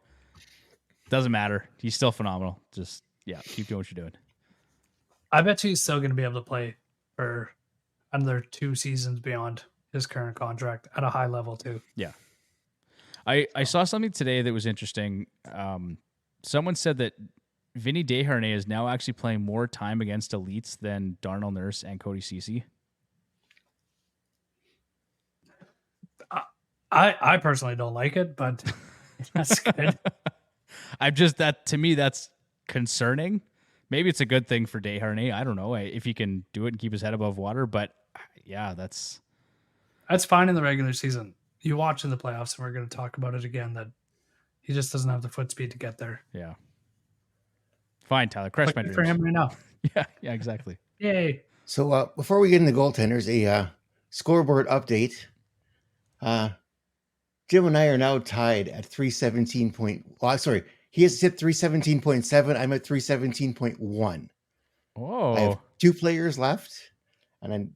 S2: Doesn't matter. He's still phenomenal. Just keep doing what you're doing.
S4: I bet you he's still going to be able to play for another 2 seasons beyond his current contract at a high level too.
S2: Yeah. I saw something today that was interesting. Someone said that Vinny Desharnais is now actually playing more time against elites than Darnell Nurse and Cody Ceci.
S4: I personally don't like it, but that's good.
S2: To me, that's concerning. Maybe it's a good thing for Desharnais. I don't know if he can do it and keep his head above water, but that's
S4: fine in the regular season. You watch in the playoffs, and we're going to talk about it again, that he just doesn't have the foot speed to get there.
S2: Yeah. Fine, Tyler. Crush my dreams.
S4: For him right now.
S2: Yeah, exactly.
S4: Yay.
S1: So before we get into goaltenders, a scoreboard update. Jim and I are now tied at 317. He has hit 317.7. I'm at 317.1.
S2: Oh.
S1: I have 2 players left, and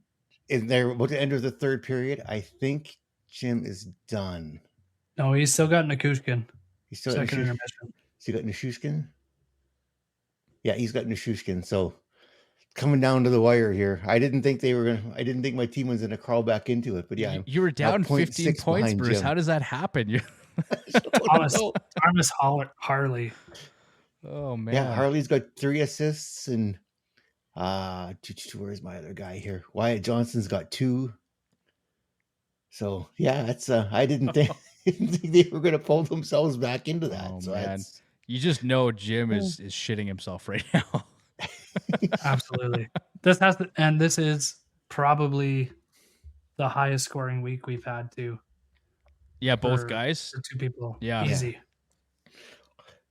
S1: they're about to enter the third period. I think Jim is done.
S4: No, he's still got Nichushkin.
S1: He's still
S4: second intermission.
S1: He got Nichushkin? Yeah, he's got Nichushkin. So coming down to the wire here. I didn't think my team was gonna crawl back into it, but yeah.
S2: You were down 15 points, Bruce. Jim. How does that happen?
S4: Thomas Harley.
S2: Oh man.
S1: Yeah, Harley's got 3 assists, and where's my other guy here? Wyatt Johnson's got 2. So yeah, that's I didn't think they were gonna pull themselves back into that.
S2: Oh
S1: so
S2: man. You just know Jim is shitting himself right now.
S4: Absolutely. This is probably the highest scoring week we've had too.
S2: Yeah, both guys.
S4: For 2 people.
S2: Yeah.
S4: Easy.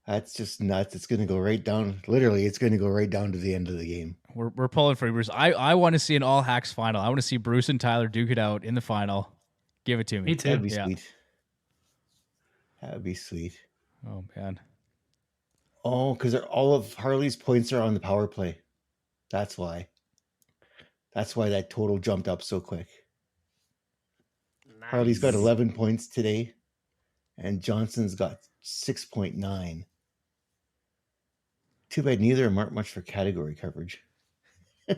S1: That's just nuts. It's going to go right down. Literally, it's going to go right down to the end of the game.
S2: We're pulling for you, Bruce. I want to see an all hacks final. I want to see Bruce and Tyler duke it out in the final. Give it to me.
S4: Me too.
S1: That'd be sweet. That'd be sweet.
S2: Oh man.
S1: Oh, because all of Harley's points are on the power play. That's why. That's why that total jumped up so quick. Nice. Harley's got 11 points today, and Johnson's got 6.9. Too bad neither of them aren't much for category coverage. I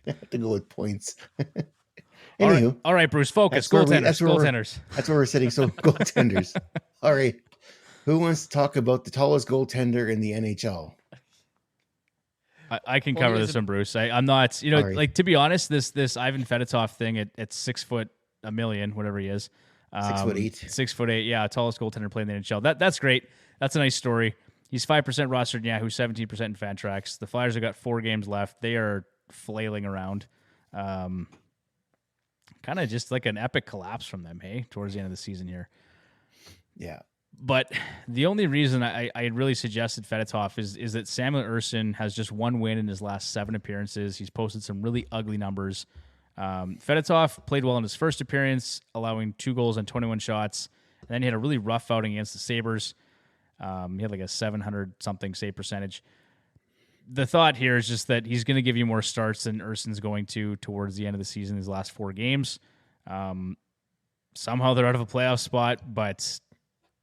S1: have to go with points. Anywho.
S2: All right, Bruce, focus. Goaltenders.
S1: That's where we're sitting. So goaltenders. All right. Who wants to talk about the tallest goaltender in the NHL?
S2: I can cover this one, Bruce. I'm not, to be honest, this Ivan Fedotov thing at 6 foot a million, whatever he is.
S1: 6'8".
S2: 6'8". Yeah, tallest goaltender playing in the NHL. That's great. That's a nice story. He's 5% rostered in Yahoo, 17% in Fantrax. The Flyers have got 4 games left. They are flailing around. Kind of just like an epic collapse from them, hey, towards the end of the season here.
S1: Yeah.
S2: But the only reason I really suggested Fedotov is that Samuel Ersson has just 1 win in his last 7 appearances. He's posted some really ugly numbers. Fedotov played well in his first appearance, allowing 2 goals on 21 shots. And then he had a really rough outing against the Sabres. He had like a 700-something save percentage. The thought here is just that he's going to give you more starts than Ersson's going to towards the end of the season, his last 4 games. Somehow they're out of a playoff spot, but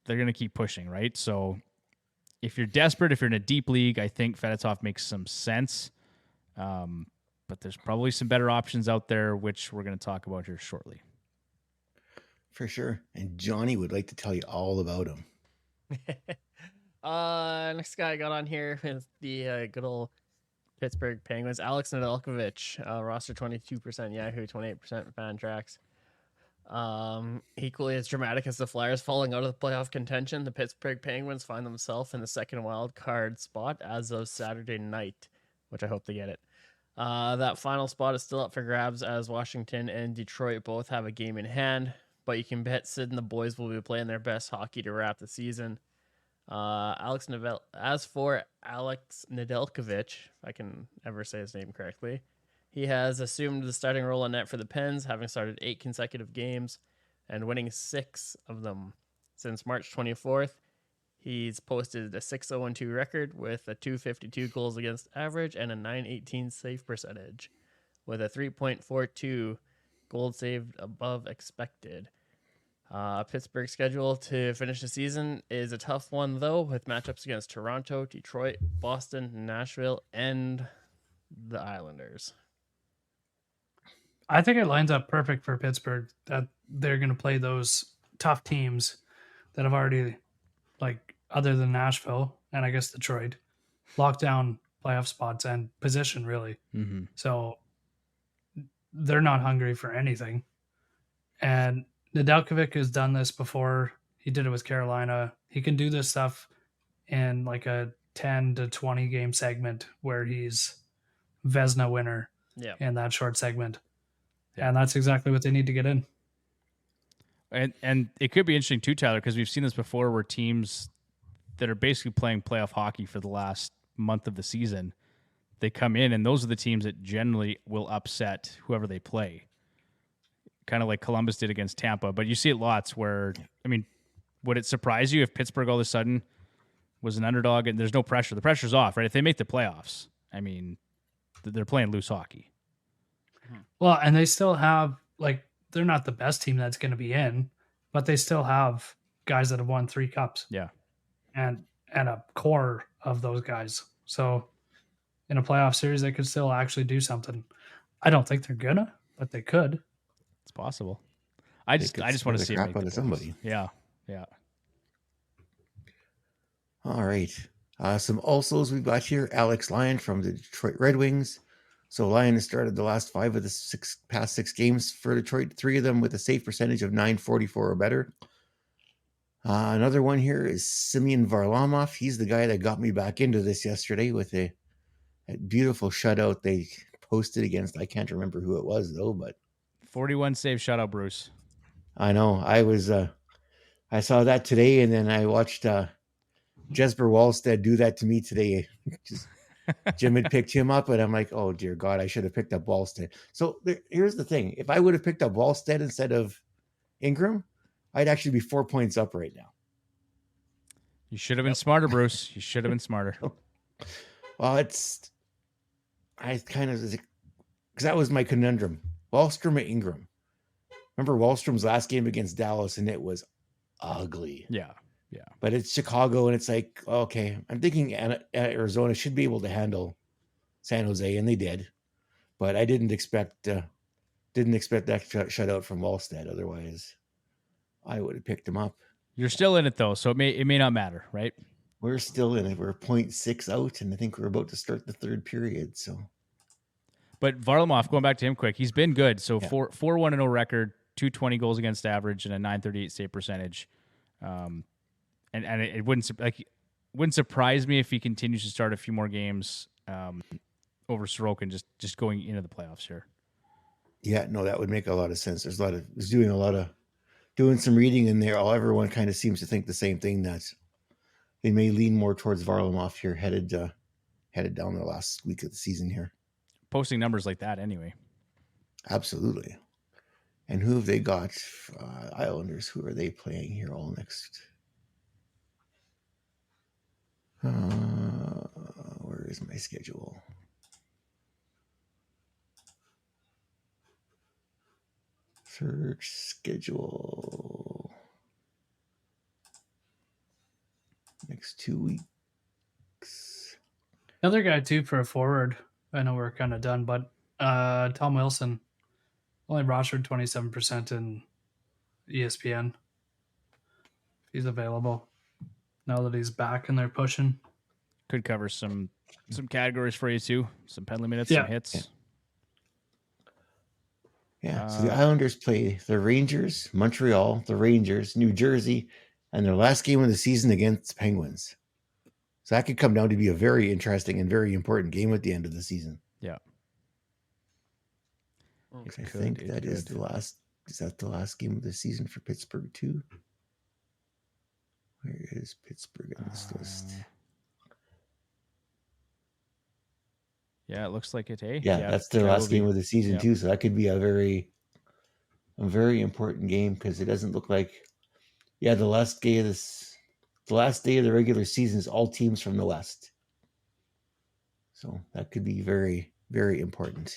S2: they're going to keep pushing, right? So if you're desperate, if you're in a deep league, I think Fedotov makes some sense. But there's probably some better options out there, which we're going to talk about here shortly.
S1: For sure. And Johnny would like to tell you all about him.
S3: Next guy I got on here is the good old Pittsburgh Penguins, Alex Nedeljkovic, roster 22% Yahoo, 28% Fantrax. Equally as dramatic as the Flyers falling out of the playoff contention, the Pittsburgh Penguins find themselves in the second wild card spot as of Saturday night, which I hope they get it. That final spot is still up for grabs as Washington and Detroit both have a game in hand, but you can bet Sid and the boys will be playing their best hockey to wrap the season. As for Alex Nedeljkovic, if I can ever say his name correctly, he has assumed the starting role in net for the Pens, having started 8 consecutive games and winning 6 of them since March 24th. He's posted a 6-0-2 record with a .252 goals against average and a .918 save percentage, with a 3.42 goals saved above expected. Pittsburgh's schedule to finish the season is a tough one, though, with matchups against Toronto, Detroit, Boston, Nashville, and the Islanders.
S4: I think it lines up perfect for Pittsburgh that they're going to play those tough teams that have already, like, other than Nashville and I guess Detroit, locked down playoff spots and position, really.
S2: Mm-hmm.
S4: So they're not hungry for anything. And Nedeljkovic has done this before. He did it with Carolina. He can do this stuff in like a 10 to 20 game segment where he's Vezina winner in that short segment. Yeah. And that's exactly what they need to get in.
S2: And it could be interesting too, Tyler, because we've seen this before where teams that are basically playing playoff hockey for the last month of the season, they come in and those are the teams that generally will upset whoever they play. Kind of like Columbus did against Tampa. But you see it lots where, I mean, would it surprise you if Pittsburgh all of a sudden was an underdog and there's no pressure? The pressure's off, right? If they make the playoffs, I mean, they're playing loose hockey.
S4: Well, and they still have, like, they're not the best team that's going to be in, but they still have guys that have won 3 cups.
S2: Yeah.
S4: And a core of those guys. So in a playoff series, they could still actually do something. I don't think they're gonna, but they could.
S2: It's possible. I just want to see
S1: crap out of somebody.
S2: Yeah.
S1: All right. Some alsos we've got here. Alex Lyon from the Detroit Red Wings. So Lyon has started the last 5 of the past 6 games for Detroit. 3 of them with a save percentage of .944 or better. Another one here is Semyon Varlamov. He's the guy that got me back into this yesterday with a beautiful shutout they posted against. I can't remember who it was though, but
S2: 41 save shutout, Bruce.
S1: I know. I saw that today, and then I watched Jesper Wallstead do that to me today. Jim had picked him up, and I'm like, oh dear God, I should have picked up Wallstead. So here's the thing: if I would have picked up Wallstead instead of Ingram, I'd actually be 4 points up right now.
S2: You should have been smarter, Bruce. You should have been smarter.
S1: Well, because that was my conundrum. Wallstrom or Ingram. Remember Wallstrom's last game against Dallas, and it was ugly.
S2: Yeah.
S1: But it's Chicago, and it's like, okay, I'm thinking Arizona should be able to handle San Jose, and they did. But I didn't expect that shutout from Wallstead. Otherwise, I would have picked him up.
S2: You're still in it though, so it may not matter, right?
S1: We're still in it. We're 0.6 out, and I think we're about to start the third period. So,
S2: but Varlamov, going back to him quick, he's been good. So 4-1-0 record, 220 goals against average, and a .938 save percentage. And it wouldn't like wouldn't surprise me if he continues to start a few more games over Sorokin, just going into the playoffs here.
S1: Yeah, no, that would make a lot of sense. There's doing some reading in there. Everyone kind of seems to think the same thing, that they may lean more towards Varlamov here, headed down the last week of the season here.
S2: Posting numbers like that anyway.
S1: Absolutely. And who have they got? Islanders. Who are they playing here all next? Where is my schedule? Search schedule. Next 2 weeks.
S4: Another guy too for a forward. I know we're kind of done, but Tom Wilson only rostered 27% in ESPN. He's available now that he's back and they're pushing.
S2: Could cover some categories for you too. Some penalty minutes, some hits.
S1: Yeah. So the Islanders play the Rangers, Montreal, the Rangers, New Jersey, and their last game of the season against Penguins. So that could come down to be a very interesting and very important game at the end of the season.
S2: Yeah.
S1: I think that is the last. Is that the last game of the season for Pittsburgh too? Where is Pittsburgh on this list?
S2: Yeah, it looks like it. Hey,
S1: yeah, that's their last game of the season too. So that could be a very important game, because it doesn't look like. Yeah, the last day of the regular season is all teams from the West. So that could be very, very important.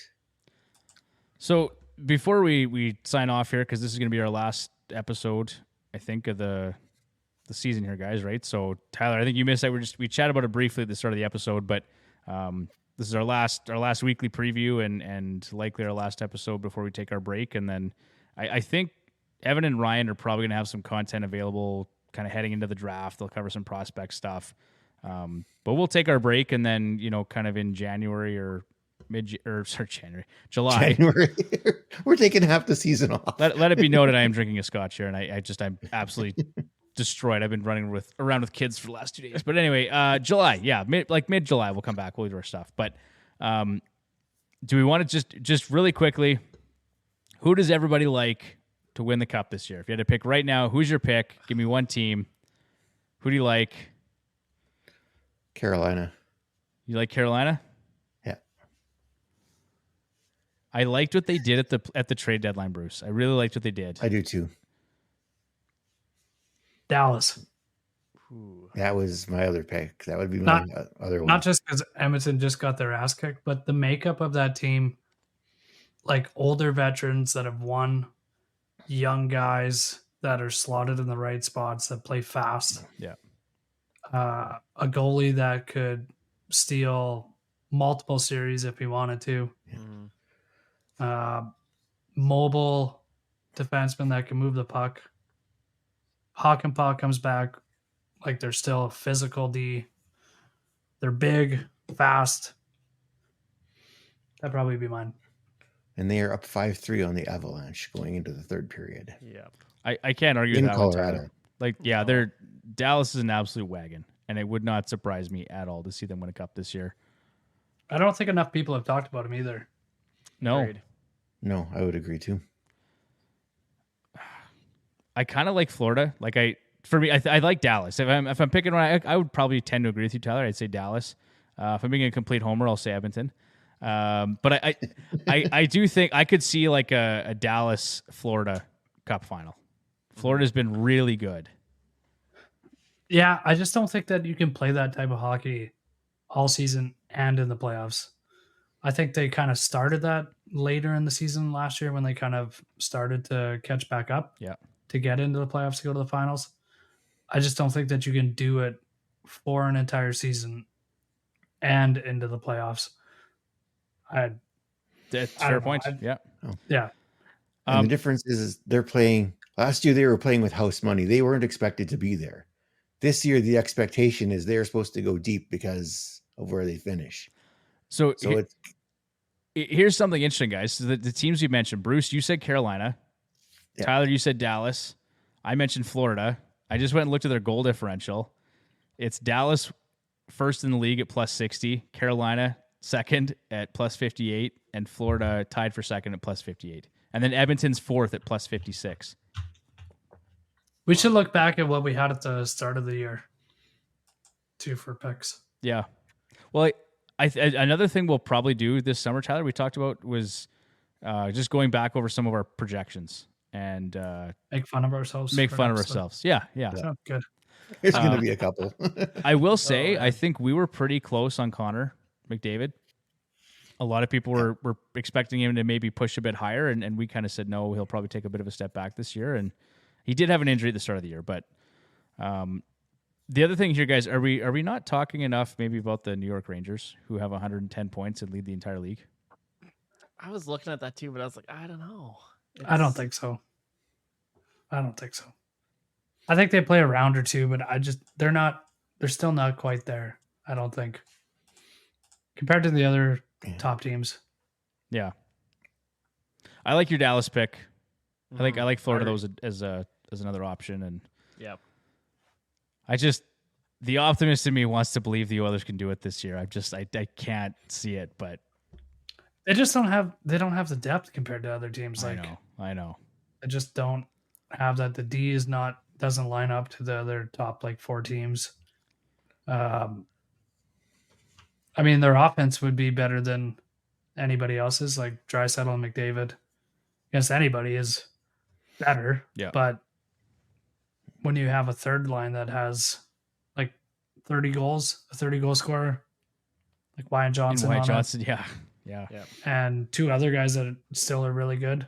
S2: So before we sign off here, because this is going to be our last episode, I think, of the season here, guys, right? So Tyler, I think you missed that. We chatted about it briefly at the start of the episode, but this is our last weekly preview and likely our last episode before we take our break. And then I think Evan and Ryan are probably going to have some content available kind of heading into the draft. They'll cover some prospect stuff. But we'll take our break, and then, kind of in January or July.
S1: January. We're taking half the season off.
S2: Let it be noted I am drinking a scotch here, and I'm absolutely destroyed. I've been running around with kids for the last 2 days. But anyway, July, mid-July, we'll come back. We'll do our stuff. But do we want to just really quickly, who does everybody like to win the cup this year? If you had to pick right now, who's your pick? Give me one team. Who do you like?
S1: Carolina.
S2: You like Carolina?
S1: Yeah.
S2: I liked what they did at the trade deadline, Bruce. I really liked what they did.
S1: I do too.
S4: Dallas.
S3: Ooh.
S1: That was my other pick. That would be my other one.
S4: Not just because Edmonton just got their ass kicked, but the makeup of that team, like older veterans that have won, young guys that are slotted in the right spots that play fast.
S2: Yeah.
S4: A goalie that could steal multiple series if he wanted to. Mobile defenseman that can move the puck. Hakanpää comes back like they're still a physical D. They're big, fast. That'd probably be mine.
S1: And they are up 5-3 on the Avalanche going into the third period.
S3: Yeah.
S2: I can't argue with that
S1: Colorado.
S2: One. Dallas is an absolute wagon, and it would not surprise me at all to see them win a cup this year.
S4: I don't think enough people have talked about him either.
S2: No.
S3: Agreed.
S1: No, I would agree too.
S2: I kind of like Florida. I like Dallas. If I'm picking one, I would probably tend to agree with you, Tyler. I'd say Dallas. If I'm being a complete homer, I'll say Edmonton. But I do think I could see like a Dallas Florida Cup final. Florida's been really good.
S4: Yeah, I just don't think that you can play that type of hockey all season and in the playoffs. I think they kind of started that later in the season last year when they kind of started to catch back up.
S2: Yeah.
S4: To get into the playoffs to go to the finals. I just don't think that you can do it for an entire season and into the playoffs.
S2: That's fair point. Yeah.
S4: Yeah.
S1: And the difference is they're playing. Last year they were playing with house money. They weren't expected to be there. This year the expectation is they're supposed to go deep because of where they finish.
S2: So here's something interesting, guys. So the teams you mentioned, Bruce, you said Carolina. Yeah. Tyler, you said Dallas. I mentioned Florida. I just went and looked at their goal differential. It's Dallas first in the league at plus 60, Carolina second at plus 58, and Florida tied for second at plus 58. And then Edmonton's fourth at plus 56.
S4: We should look back at what we had at the start of the year, too, for picks.
S2: Yeah. Well, another thing we'll probably do this summer, Tyler, we talked about was just going back over some of our projections and
S4: make fun of ourselves.
S2: Yeah.
S4: Sounds good.
S1: There's going to be a couple.
S2: I will say, I think we were pretty close on Connor McDavid. A lot of people were expecting him to maybe push a bit higher, and we kind of said, no, he'll probably take a bit of a step back this year. And he did have an injury at the start of the year. But the other thing here, guys, are we not talking enough maybe about the New York Rangers, who have 110 points and lead the entire league?
S3: I was looking at that too, but I was like, I don't know.
S4: I don't think so. I think they play a round or two, but they're still not quite there, I don't think, compared to the other top teams.
S2: Yeah. I like your Dallas pick. I like Florida though as another option, and the optimist in me wants to believe the Oilers can do it this year. I can't see it, but
S4: they just don't have the depth compared to other teams.
S2: I know.
S4: They just don't have that. The D doesn't line up to the other top 4 teams. I mean, their offense would be better than anybody else's. Like Draisaitl and McDavid against anybody is better.
S2: Yeah.
S4: But when you have a third line that has 30 goals, a 30-goal scorer, like Wyatt Johnson,
S2: yeah,
S4: and 2 other guys that still are really good.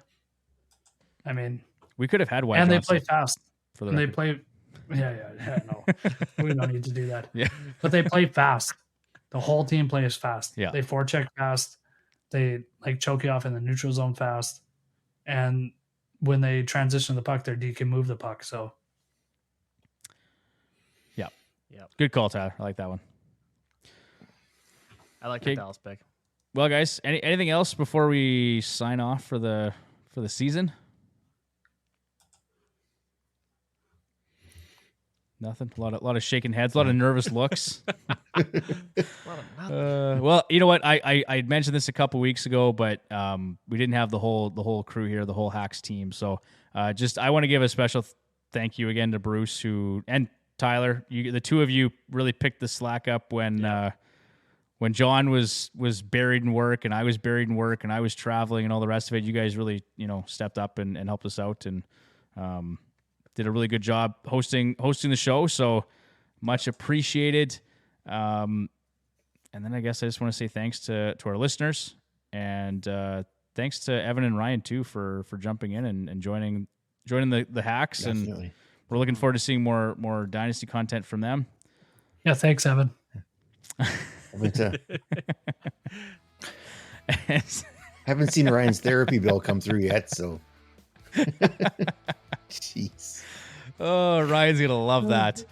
S4: I mean,
S2: we could have had Wyatt
S4: and
S2: Johnson.
S4: They play fast.
S2: For the
S4: and
S2: record.
S4: they play, no, we don't need to do that.
S2: Yeah,
S4: but they play fast. The whole team plays fast.
S2: Yeah,
S4: they forecheck fast. They choke you off in the neutral zone fast, and when they transition the puck, their D can move the puck. So,
S2: yeah, good call, Tyler. I like that one.
S3: I like the Dallas pick.
S2: Well, guys, anything else before we sign off for the season? Nothing. A lot of shaking heads, a lot of nervous looks. Well, you know what? I mentioned this a couple weeks ago, but we didn't have the whole crew here, the whole Hacks team. So I want to give a special thank you again to Bruce and Tyler. The two of you really picked the slack up when John was buried in work and I was buried in work and I was traveling and all the rest of it. You guys really stepped up and helped us out and did a really good job hosting the show. So much appreciated. And then I guess I just want to say thanks to our listeners and thanks to Evan and Ryan too for jumping in and joining the Hacks. Definitely. And we're looking forward to seeing more Dynasty content from them.
S4: Yeah, thanks, Evan.
S1: Haven't seen Ryan's therapy bill come through yet, so jeez.
S2: Oh, Ryan's gonna love that.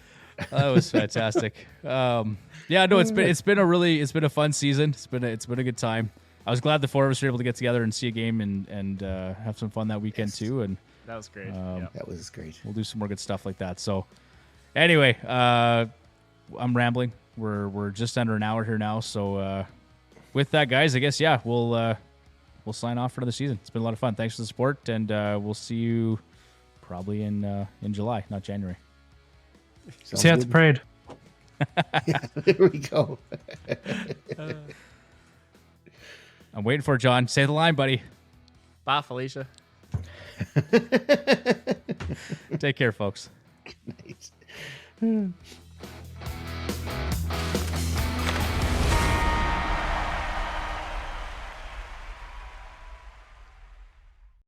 S2: That was fantastic. Yeah, no, it's been a fun season. It's been a good time. I was glad the 4 of us were able to get together and see a game and have some fun that weekend too. And
S3: that was great.
S1: That was great. We'll
S2: do some more good stuff like that. So anyway, I'm rambling. We're just under an hour here now. So with that, guys, I guess we'll sign off for the season. It's been a lot of fun. Thanks for the support, and we'll see you probably in July, not January.
S4: See you at the parade.
S1: Yeah, there we go.
S2: I'm waiting for it, John. Say the line, buddy.
S3: Bye, Felicia.
S2: Take care, folks.
S1: Good night.